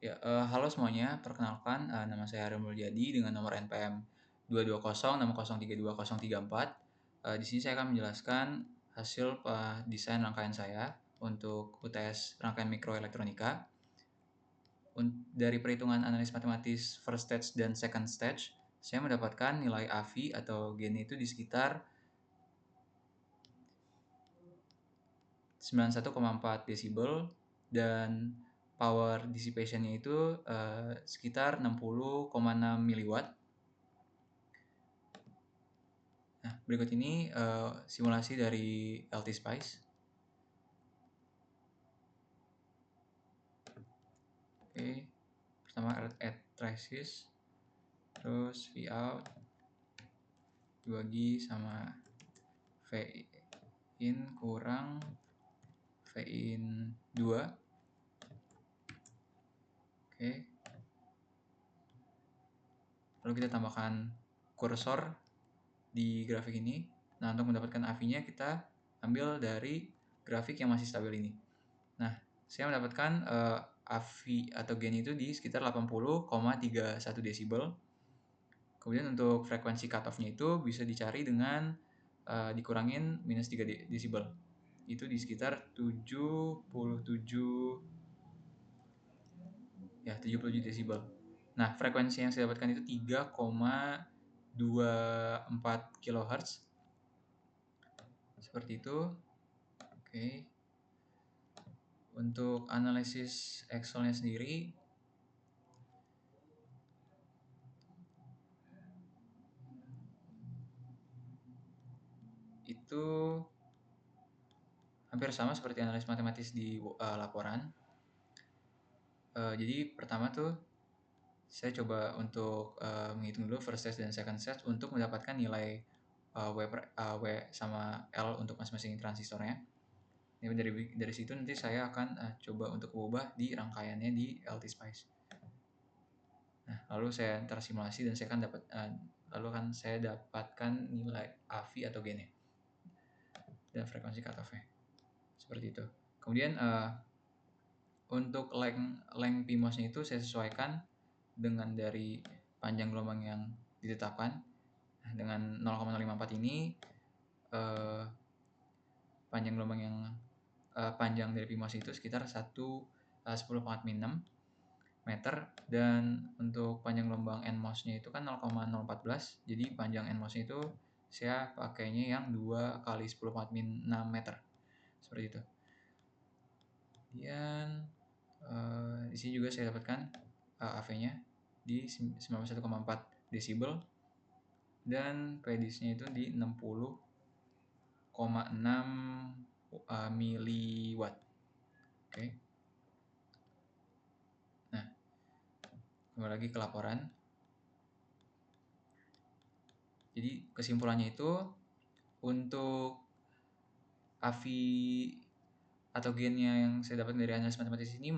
Ya, halo semuanya, perkenalkan, nama saya Hario Mulyadi dengan nomor NPM 22060320034. Di sini saya akan menjelaskan hasil desain rangkaian saya untuk UTS rangkaian mikroelektronika. Dari perhitungan analis matematis first stage dan second stage, saya mendapatkan nilai AV atau gain itu di sekitar 91,4 desibel dan power dissipation-nya itu sekitar 60,6 miliwatt. Nah, berikut ini simulasi dari LT Spice. Oke, pertama add traces, terus V out 2G sama V in kurang V in 2. Oke, lalu kita tambahkan kursor di grafik ini. Nah, untuk mendapatkan AV-nya kita ambil dari grafik yang masih stabil ini. Nah, saya mendapatkan AV atau gain itu di sekitar 80,31 desibel. Kemudian untuk frekuensi cutoff-nya itu bisa dicari dengan dikurangin minus 3 desibel. Itu di sekitar 77 desibel. Nah, frekuensi yang saya dapatkan itu 3,24 kHz. Seperti itu. Oke. Untuk analisis Excel-nya sendiri, itu hampir sama seperti analis matematis di laporan. Jadi pertama tuh saya coba untuk menghitung dulu first stage dan second stage untuk mendapatkan nilai W sama L untuk masing-masing transistornya. Jadi dari situ nanti saya akan coba untuk ubah di rangkaiannya di LT Spice. Nah, lalu saya ntar simulasi dan saya akan dapatkan nilai AV atau gain-nya dan frekuensi cutoff-nya. Seperti itu. Kemudian untuk length PMOS-nya itu saya sesuaikan dengan dari panjang gelombang yang ditetapkan. Nah, dengan 0,054 ini panjang gelombang yang panjang dari PMOS itu sekitar 10,6 meter, dan untuk panjang gelombang NMOS-nya itu kan 0,014. Jadi panjang NMOS-nya itu saya pakainya yang 2 kali 10,6 meter. Seperti itu. Kemudian di sini juga saya dapatkan AV-nya di 91,4 desibel dan PDIS-nya itu di 60,6 miliwatt. Oke. Nah, kembali lagi ke laporan. Jadi kesimpulannya itu untuk AV atau gain-nya yang saya dapat dari analis matematis ini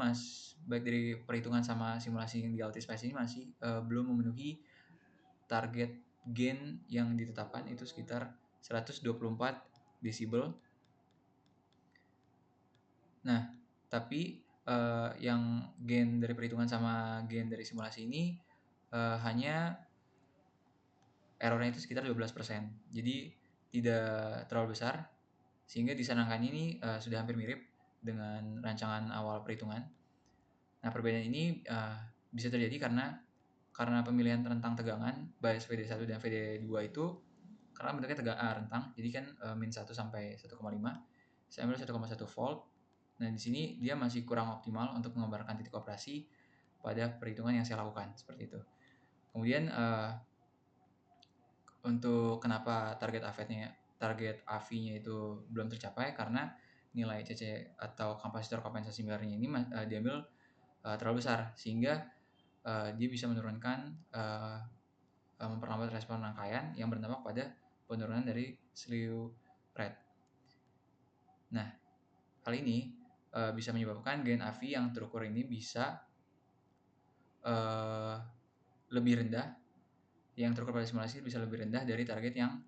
baik dari perhitungan sama simulasi yang di LT Spice ini masih belum memenuhi target gain yang ditetapkan, itu sekitar 124 desibel. Nah, tapi yang gain dari perhitungan sama gain dari simulasi ini hanya errornya itu sekitar 12%. Jadi tidak terlalu besar, sehingga desain rangkaian ini sudah hampir mirip dengan rancangan awal perhitungan. Nah, perbedaan ini bisa terjadi karena pemilihan rentang tegangan bias VD1 dan VD2 itu karena bentuknya rentang. Jadi kan min 1 sampai 1,5. Saya ambil 1,1 volt. Nah, di sini dia masih kurang optimal untuk menggambarkan titik operasi pada perhitungan yang saya lakukan, seperti itu. Kemudian untuk kenapa target AV-nya itu belum tercapai, karena nilai CC atau kapasitor kompensasi Miller-nya ini diambil terlalu besar, sehingga dia bisa memperlambat respon rangkaian yang berdampak pada penurunan dari slew rate. Nah, hal ini bisa menyebabkan gain AV yang terukur ini bisa lebih rendah, yang terukur pada simulasi bisa lebih rendah dari target yang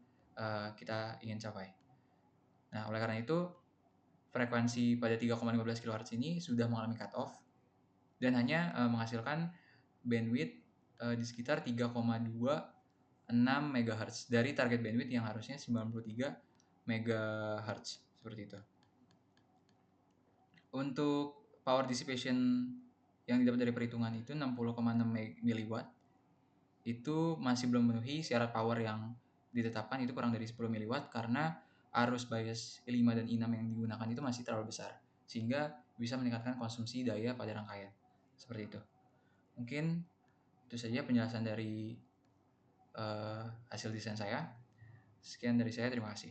kita ingin capai. Nah, oleh karena itu frekuensi pada 3,15 kHz ini sudah mengalami cut off. dan hanya menghasilkan bandwidth di sekitar 3,26 MHz dari target bandwidth yang harusnya 93 MHz seperti itu. Untuk power dissipation yang didapat dari perhitungan itu 60,6 mW, itu masih belum memenuhi syarat power yang ditetapkan, itu kurang dari 10 mW karena arus bias I5 dan I6 yang digunakan itu masih terlalu besar sehingga bisa meningkatkan konsumsi daya pada rangkaian. Seperti itu. Mungkin itu saja penjelasan dari hasil desain saya. Sekian dari saya, terima kasih.